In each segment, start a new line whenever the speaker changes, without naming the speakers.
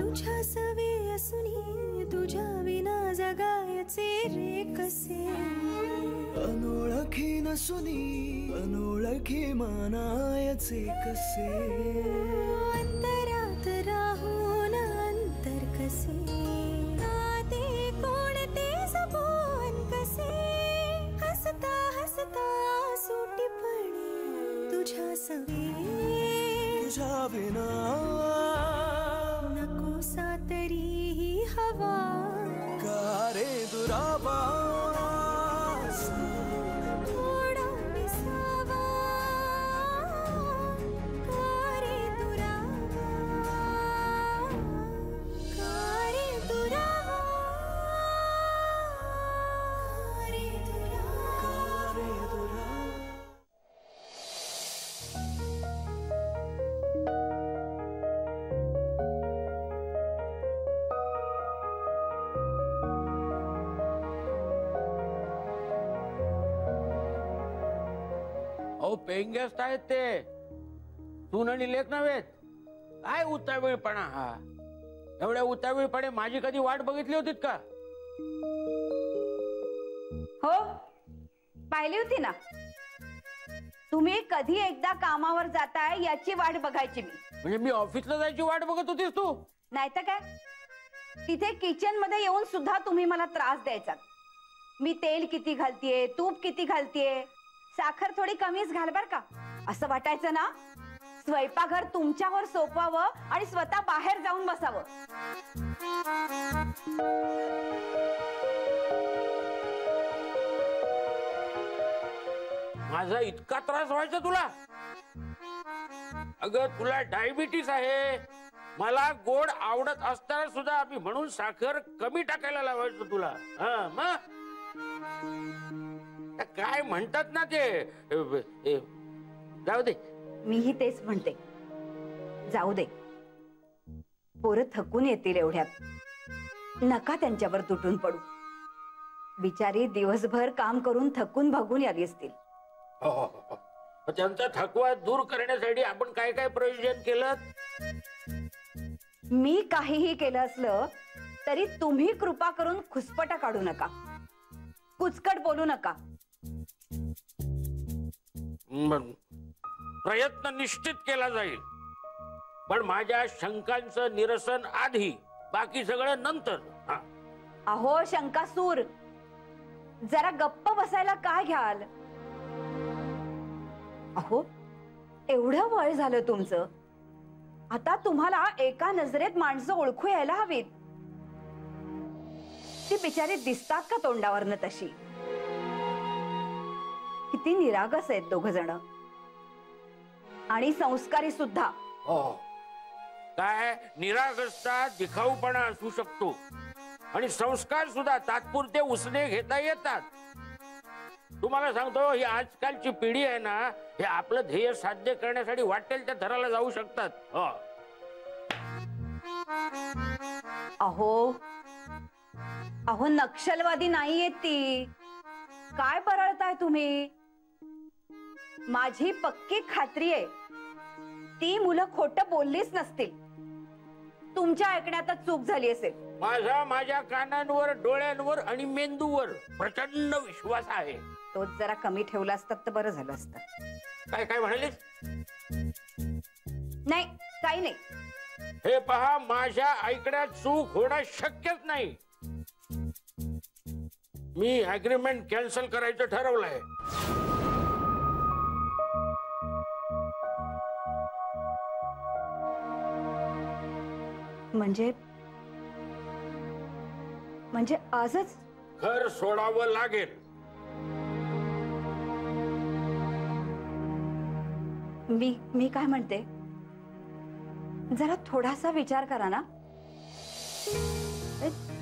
तुझ्या सवे असुनी तुझ्या विना जगायचे रे कसे,
अनोळखी नसुनी अनोळखी मानायचे कसे,
अंतरात राहून अंतर कसे, नाते कोणते जपून कसे, हसता हसता सुटीपणे तुझ्या सवे
तुझ्या विना
नकोसा तरीही हवा
का रे दुरावा,
थोडा विसावा का रे दुरावा, का रे दुरावा, का रे दुरावा.
अहो पेईंग गेस्ट आहेत ते, सून आणि लेक नव्हेत. काय उतावीळपणा हा, एवढ्या उतावीळपणे माझी कधी वाट बघितली होतीत का?
हो पाहिली होती ना. तुम्ही कधी एकदा कामावर जाताय याची वाट बघायची मी.
म्हणजे मी ऑफिसला जायची वाट बघत होतीस तू?
नाही तर काय, तिथे किचन मध्ये येऊन सुद्धा तुम्ही मला त्रास द्यायचा. मी तेल किती घालतीये, तूप किती घालतीये, साखर थोडी कमीच घाल बर का, असं वाटायचं ना. स्वयंपाकघर तुमच्यावर सोपवावं आणि स्वतः बाहेर जाऊन बसावं.
माझा इतका त्रास व्हायचा तुला? अगं तुला डायबिटीस आहे, मला गोड आवडत असताना सुद्धा मी म्हणून साखर कमी टाकायला लावायचं तुला. हा मग काय म्हणतात ना ते, जाऊ दे.
मीही तेच म्हणते, जाऊ दे. पोरं थकून येतील एवढ्यात, नका त्यांच्यावर तुटून पडू. बिचारी दिवसभर काम करून थकून भागून आली असतील.
त्यांचा थकवा दूर करण्यासाठी आपण काय काय प्रयोजन केलं?
मी काहीही केलं असलं तरी तुम्ही कृपा करून खुसपटा काढू नका, कुचकट बोलू नका.
प्रयत्न निश्चित केला जाईल, पण माझ्या शंकांचं निरसन आधी, बाकी सगळं नंतर.
अहो शंकासूर, जरा गप्प बसायला काय घ्याल? अहो एवढं वय झालं तुमचं, आता तुम्हाला एका नजरेत माणसं ओळखू यायला हवीत. ती बिचारी दिसतात का तोंडावरनं तशी? किती निरागस आहेत दोघ जण, आणि संस्कारी सुद्धा.
काय निरागसता दिखाऊपणा असू शकतो, आणि संस्कार सुद्धा तात्पुरते उसने घेता येतात. तुम्हाला सांगतो, ही आजकालची पिढी आहे ना, हे आपलं ध्येय साध्य करण्यासाठी वाटेल त्या थराला जाऊ शकतात.
अहो अहो नक्षलवादी नाहीये ती, काय परळताय तुम्ही? माझी पक्की खात्री आहे, ती मुलं खोटं बोललीच नसतील. तुमच्या ऐकण्यातच चूक झाली असेल.
माझ्या कानांवर, डोळ्यांवर आणि मेंदूवर प्रचंड विश्वास आहे.
तोच जरा कमी ठेवला असतात तर बरं झालं असतं.
काय काय म्हणालीस?
नाही काही नाही.
हे पहा, माझ्या ऐकण्यात चूक होणं शक्यच नाही. मी अग्रीमेंट कॅन्सल करायचं ठरवलंय.
म्हणजे आजच
घर सोडावं लागेल.
मी काय म्हणते, जरा थोडासा विचार करा ना.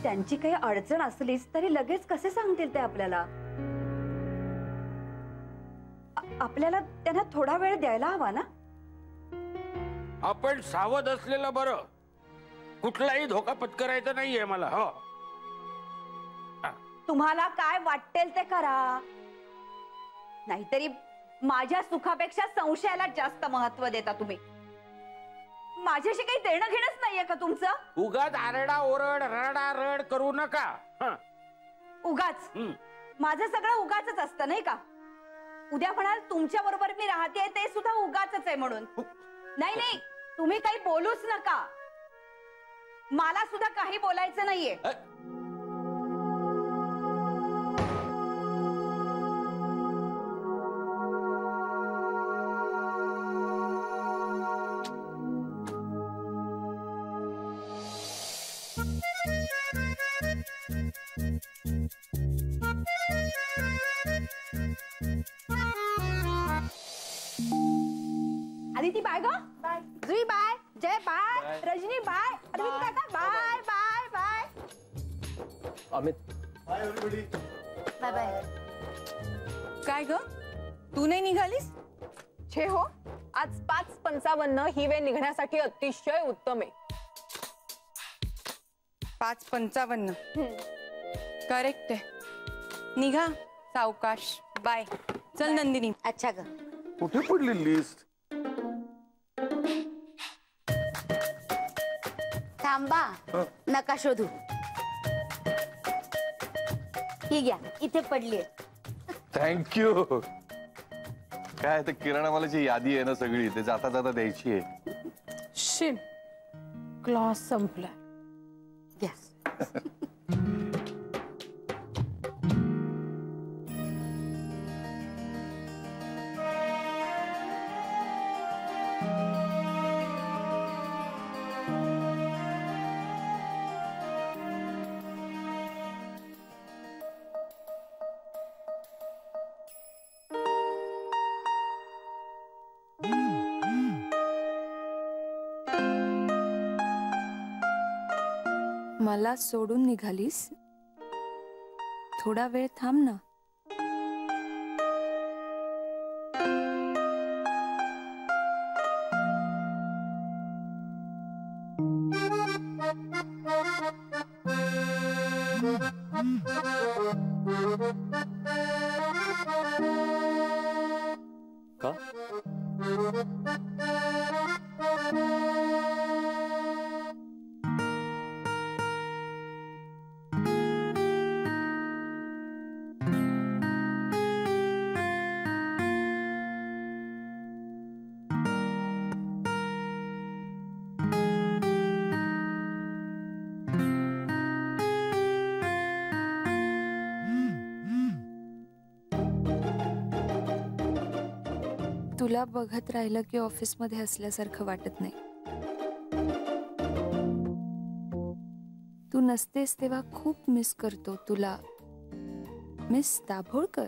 त्यांची काही अडचण असलीच तरी लगेच कसे सांगतील ते आपल्याला? आपल्याला त्यांना थोडा वेळ द्यायला हवा ना.
आपण सावध असलेलं बरं. कुठलाही धोका पत्करायचा नाहीये मला. हो,
तुम्हाला काय वाटेल ते करा, नाहीतरी माझ्या सुखापेक्षा संशयाला जास्त महत्व देता तुम्ही. माझ्याशी काही देणं घेणंच नाहीये का तुमचं?
उगाच आरडा ओरड रडा रड करू नका.
उगाच माझं सगळं उगाचच असतं नाही का? उद्या म्हणाल तुमच्या बरोबर मी राहते ते सुद्धा उगाचच आहे म्हणून. नाही नाही, तुम्ही काही बोलूच नका. मला सुद्धा काही बोलायचं नाहीये. आदिती बाय ग. Bye Jui bye. Jay bye. Rajani bye. Arvind काका bye bye bye.
Amit
bye everybody.
Bye bye.
काय ग तू नाही निघालीस?
छे हो, आज 5:55 ही वेळ निघण्यासाठी अतिशय उत्तम आहे.
5:55 करेक्ट आहे. निघा सावकाश. बाय. चल नंदिनी.
अच्छा ग.
कुठे पडली लिस्ट?
थांबा नका शोधू. ही घ्या इथे पडली.
थँक्यू. काय ते किराणा मालाची यादी आहे ना सगळी, ते जाता जाता द्यायची आहे.
शिट, क्लॉस संपला.
मला सोडून निघालीस? थोडा वेळ थांब ना.
का?
तुला बघत राहिलं की ऑफिसमध्ये असल्यासारखं वाटत नाही. तू नसतेस तेव्हा खूप मिस करतो तुला. मिस दाभोळकर.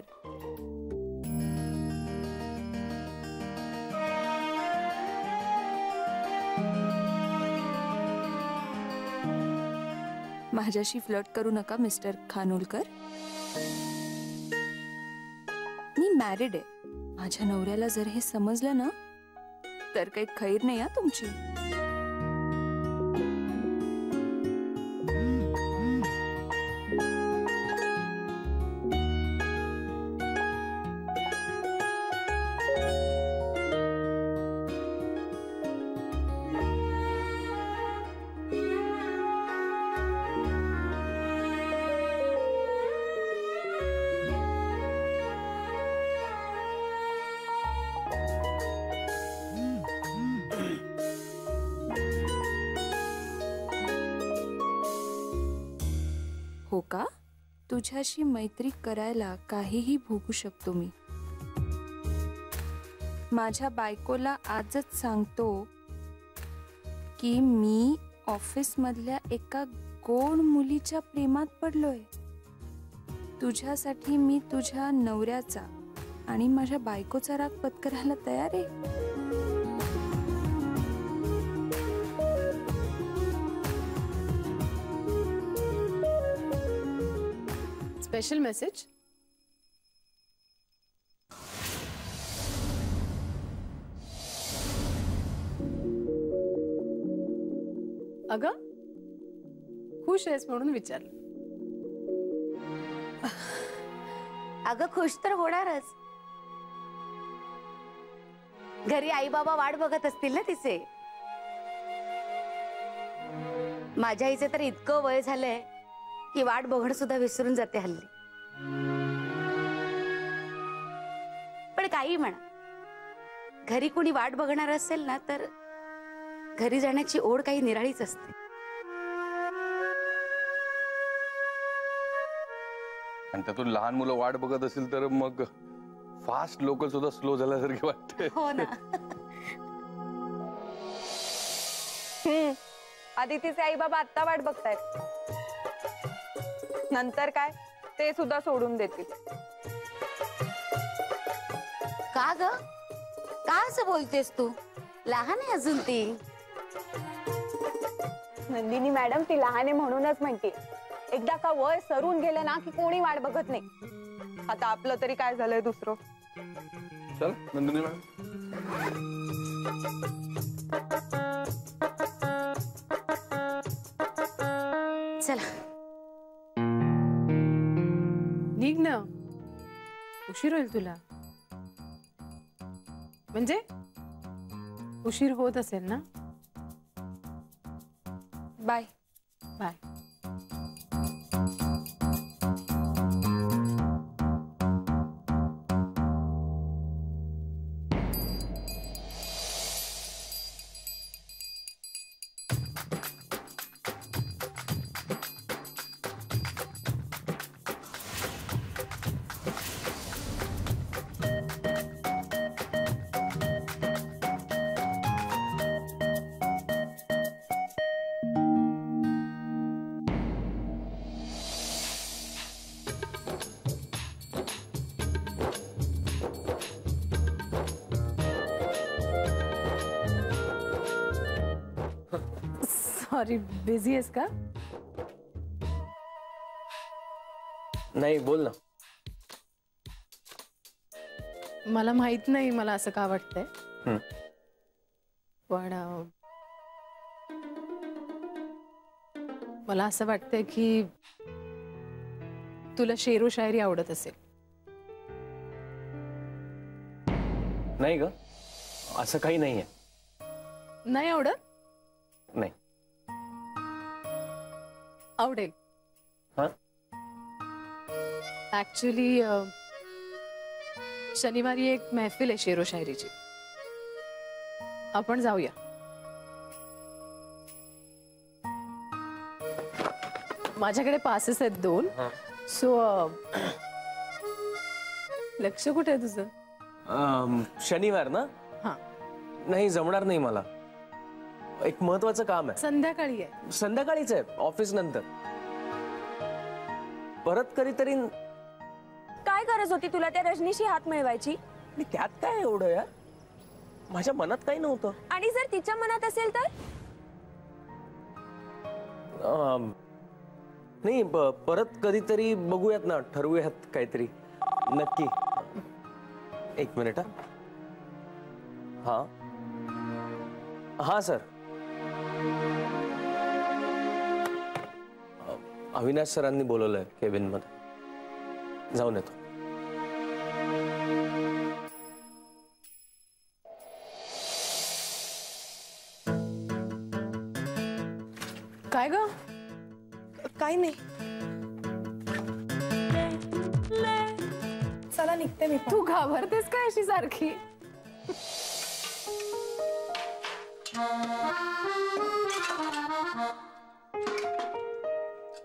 माझ्याशी फ्लर्ट करू नका मिस्टर खानोलकर. मी मॅरिड आहे. माझ्या नवऱ्याला जर हे समजलं ना तर काही खैर नाही हा तुमची. हो का? तुझ्याशी मैत्री करायला काहीही भोगू शकतो मी. माझ्या बायकोला आजच सांगतो की मी ऑफिस मधल्या एका गोड मुलीच्या प्रेमात पडलोय. तुझ्यासाठी मी तुझ्या नवऱ्याचा आणि माझ्या बायकोचा राग पत्करायला तयार आहे.
Special message. अगं खुश आहेस म्हणून विचारलं.
अगं खुश तर होणारच, घरी आई बाबा वाट बघत असतील ना तिचे. माझ्या आईचे तर इतकं वय झालंय की वाट बघणं सुद्धा विसरून जाते हल्ली. पण काही म्हणा, घरी कोणी वाट बघणार असेल ना तर घरी जाण्याची ओढ काही निराळीच असते.
आणि त्यातून लहान मुलं वाट बघत असेल तर मग फास्ट लोकल सुद्धा स्लो झाल्यासारखे वाटते.
हो ना.
आदितीचे आई बाबा आत्ता वाट बघतायत, नंतर काय ते सुद्धा सोडून देतील.
का ग, का असं बोलतेस तू? लहान आहे अजून ती.
नंदिनी मॅडम ती लहान आहे म्हणूनच म्हणते. एकदा का वय सरून गेलं ना की कोणी वाट बघत नाही. आता आपलं तरी काय झालंय दुसरं.
चल नंदिनी मॅडम.
चला
निघ ना, उशीर होईल तुला. म्हणजे उशीर होत असेल ना.
बाय.
बाय. सॉरी, बिझी आहेस का?
नाही, बोल ना.
मला माहित नाही मला असं का वाटतंय, पण मला असं वाटतंय की तुला शेरो शायरी आवडत असेल.
नाही ग, असं काही नाहीये.
नाही आवडत?
नाही.
आवडेल.
हा?
ऍक्च्युली शनिवारी एक महफिल आहे शेरो शायरीची. आपण जाऊया. माझ्याकडे पासेस आहेत 2. सो लक्ष कुठे आहे तुझं?
शनिवार ना?
हा.
नाही, जमणार नाही मला. एक महत्वाचं काम आहे.
संध्याकाळी आहे.
संध्याकाळीच आहे, ऑफिस नंतर. परत कधीतरी.
काय गरज होती तुला त्या रजनीशी हात मिळवायची?
आणि त्यात काय एवढं यार, माझ्या मनात काही नव्हतं.
आणि जर तिच्या मनात असेल तर?
नाही, परत कधीतरी बघूयात ना, ठरवूयात काहीतरी. नक्की. एक मिनिट. हा हा सर. अविनाश सरांनी बोलवलंय केबिन मध्ये, जाऊन येतो.
काय ग?
काय नाही.
चला निघते मी. तू घाबरतेस काय अशी सारखी?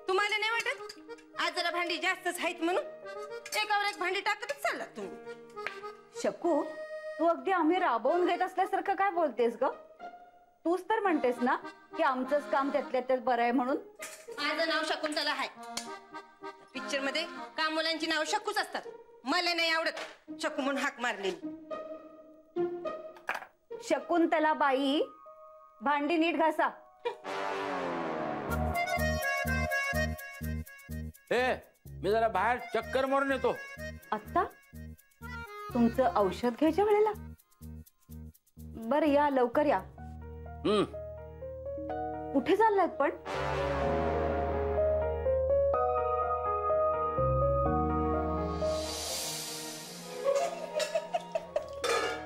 तुम्हाला नाही वाटत आज जरा भांडी जास्तच आहेत म्हणून? एकावर एक भांडी टाकतच चाललात तुम्ही.
शकू, तू अगदी आम्ही राबवून घेत असल्यासारखं काय बोलतेस ग? तूच तर म्हणतेस ना की आमचंच काम त्यातल्या त्यात बरं आहे म्हणून.
माझं नाव शकुंतला आहे. पिक्चर मध्ये काम मुलांची नाव शकूच असतात. मला नाही आवडत शकू म्हणून हाक मारलेली.
शकुंतला बाई, भांडी नीट घासा.
मी जरा बाहेर चक्कर मारून येतो.
आत्ता तुमचं औषध घ्यायच्या वेळेला? बरं या, लवकर या. कुठे चाललात पण?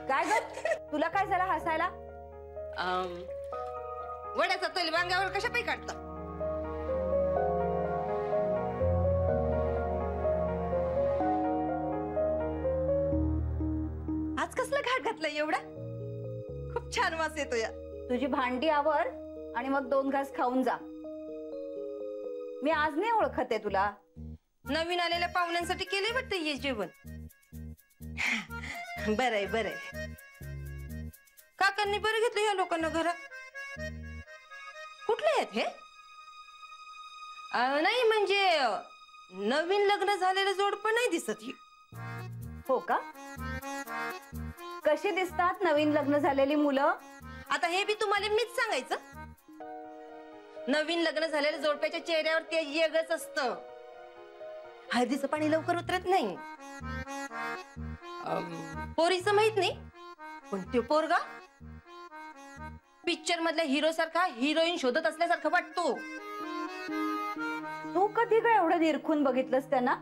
काय ग, तुला झालं हसायला?
वड्याचा तेल वांग्यावर कशा पायी काढतात? आज कसला घाट घातला एवढा? खूप छान वास येतो या.
तुझी भांडी आवर आणि मग 2 घास खाऊन जा. मी आज नाही ओळखत आहे तुला.
नवीन आलेल्या पाहुण्यांसाठी केले वाटतं हे जेवण. बरंय बरंय. काकांनी बरं घेतलं या लोकांना घरात. कुठले आहेत हे? नाही म्हणजे नवीन लग्न झालेलं जोडपं नाही दिसत ही.
हो का? कशी दिसतात नवीन लग्न झालेली मुलं?
आता हे बी तुम्हाला मीच सांगायचं? नवीन लग्न झालेल्या जोडप्याच्या चेहऱ्यावर ते येगच असतं. हळदीचं पाणी लवकर उतरत नाही. पोरीचं माहित नाही, पण तो पोरगा पिक्चर मधल्या हिरो सारखा हिरोईन शोधत असल्यासारखं वाटतो.
तू कधी काय एवढं निरखून बघितलंस त्यांना?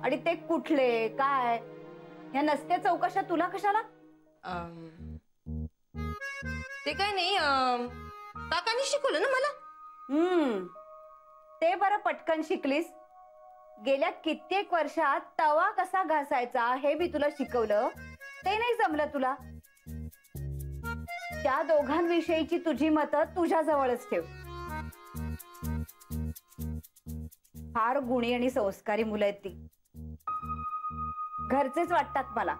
आणि ते कुठले काय या नसत्या चौकशा तुला कशाला?
ते काय नाही, काकांनी शिकवलं ना मला.
ते बरं पटकन शिकलीस. गेल्या कित्येक वर्षात तवा कसा घासायचा हे बी तुला शिकवलं. ते नाही जमलं तुला. त्या दोघांविषयीची तुझी मतं तुझ्या जवळच ठेव. फार गुणी आणि संस्कारी मुलं आहेत ती. घरचेच वाटतात मला.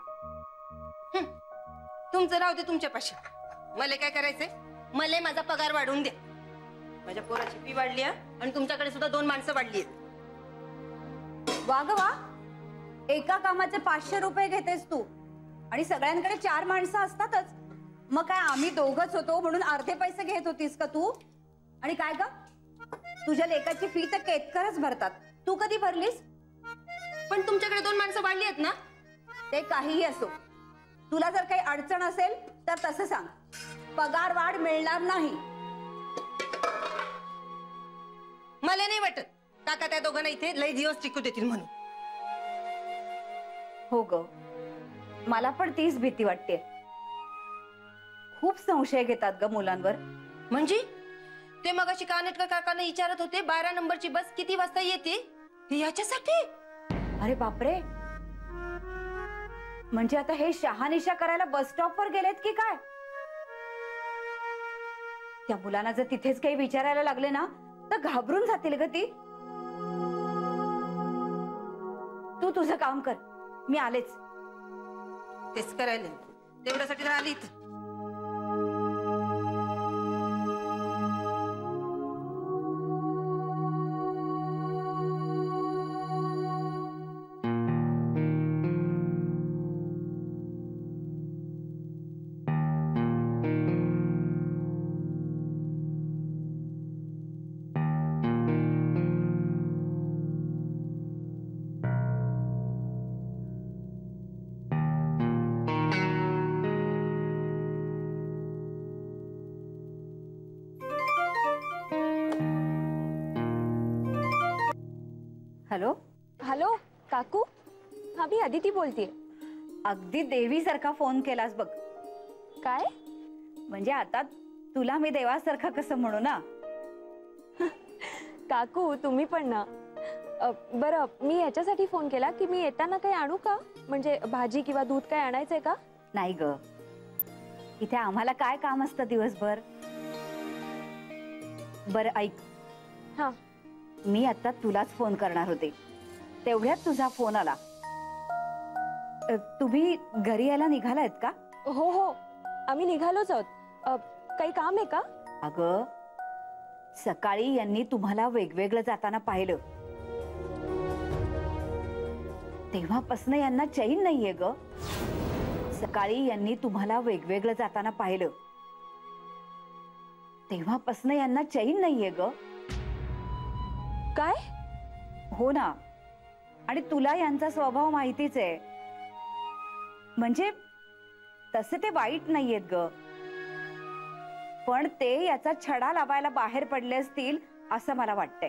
तुमचं राहू दे तुमच्यापाशी. मला काय करायचंय? मला माझा पगार वाढवून द्या. माझ्या पोराची फी वाढली आणि तुमच्याकडे सुद्धा 2 माणसं वाढली आहेत.
वा ग वा. एका कामाचे 500 रुपये घेतेस तू आणि सगळ्यांकडे 4 माणसं असतातच. मग काय आम्ही दोघच होतो म्हणून अर्धे पैसे घेत होतीस का तू? आणि काय ग, तुझ्या लेकाची फी तर केतकरच भरतात. तू कधी भरलीस?
पण तुमच्याकडे 2 माणसं वाढली आहेत ना.
ते काहीही असो, तुला जर काही अडचण असेल तर तसं सांग. पगार वाढ मिळणार नाही.
मला नाही वाटत काका त्या दोघांना इथे लय दिवस टिकू देतील म्हणून.
हो ग, मला पण तीच भीती वाटते. खूप संशय घेतात ग मुलांवर.
म्हणजे ते मगाशी कानेटकर काकांना विचारत होते 12 नंबरची बस किती वाजता येते याच्यासाठी.
अरे बापरे, म्हणजे आता हे शहानिशा करायला बस स्टॉपवर गेलेत की काय? त्या मुलांना जर तिथेच काही विचारायला लागले ना तर घाबरून जातील ग ती. तू तुझं काम कर, मी आलेच.
तेच करायला तेवढ्यासाठी तर आली इथं.
हॅलो
हॅलो काकू, हा मी अदिती बोलतेय.
अगदी देवीसारखा फोन केलास बघ.
काय
म्हणजे आता तुला मी देवासारखा कसं म्हणू ना.
काकू तुम्ही पण ना. बरं, मी याच्यासाठी फोन केला की मी येताना काही आणू का? म्हणजे भाजी किंवा दूध काय आणायचंय का?
नाही ग, इथे आम्हाला काय काम असतं दिवसभर. बरं ऐक,
हा
मी आता तुलाच फोन करणार होते, तेवढ्यात तुझा फोन आला. तुम्ही घरी यायला निघालायत का?
हो हो, आम्ही निघालोच आहोत. काही काम आहे का?
अगं, सकाळी यांनी तुम्हाला वेगवेगळं जाताना पाहिलं. तेव्हापासून यांना चैन नाहीये ग. सकाळी यांनी तुम्हाला वेगवेगळं जाताना पाहिलं. तेव्हापासून यांना चैन नाहीये ग.
काय?
हो ना, आणि तुला यांचा स्वभाव माहितीच आहे. म्हणजे तसे ते वाईट नाहीयेत ग, पण ते याचा छडा लावायला बाहेर पडले असतील असं मला वाटतंय.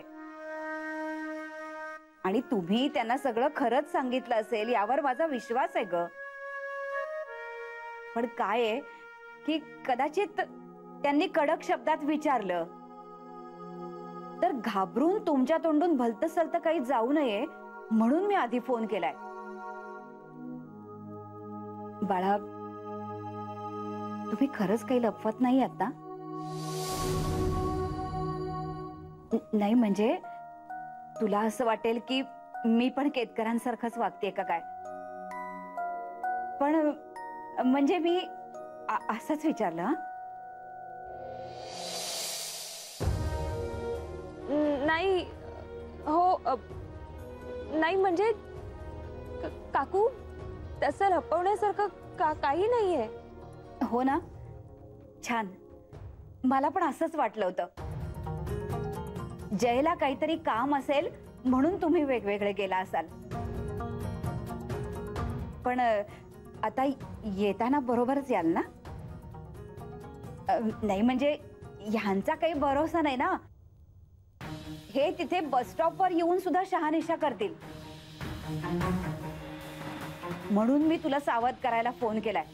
आणि तुम्ही त्यांना सगळं खरंच सांगितलं असेल यावर माझा विश्वास आहे ग. पण काय आहे की कदाचित त्यांनी कडक शब्दात विचारलं तर घाबरून तुमच्या तोंडून भलत सलत काही जाऊ नये म्हणून मी आधी फोन केलाय. बाळा, तुम्ही खरंच काही लपवत नाही आता? नाही म्हणजे तुला असं वाटेल की मी पण केतकरांसारखंच वागतेय का काय? पण म्हणजे मी असंच विचारलं. हं?
नाही हो नाही म्हणजे काकू तसं लपवण्यासारखं काही नाहीये.
हो ना, छान. मला पण असंच वाटलं होतं. जयला काहीतरी काम असेल म्हणून तुम्ही वेगवेगळे गेला असाल. पण आता येताना बरोबरच याल ना? नाही म्हणजे ह्यांचा काही भरोसा नाही ना. हे तिथे बस स्टॉपवर येऊन सुद्धा शहानिशा करतील. म्हणून मी तुला सावध करायला फोन केलाय.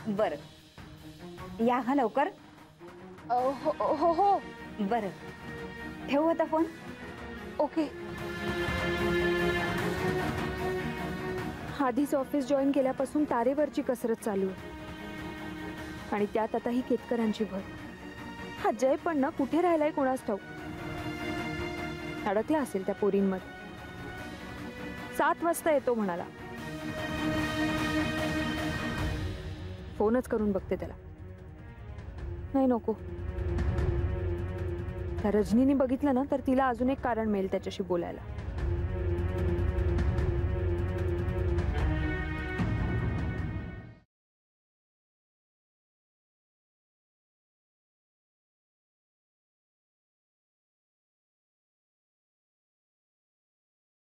बर, या हा लवकर.
हो हो हो.
बर, ठेवू आता फोन.
ओके. आधीच ऑफिस जॉईन केल्यापासून तारेवरची कसरत चालू आहे आणि त्यात आता ही केतकरांची भर. हा जय पण ना कुठे राहिलाय कोणास ठाऊक. अडकला असेल त्या पोरींमध्ये. 7 वाजता येतो म्हणाला. फोनच करून बघते त्याला. नाही नको. त्या रजनीने बघितलं ना तर तिला अजून एक कारण मिळेल त्याच्याशी बोलायला.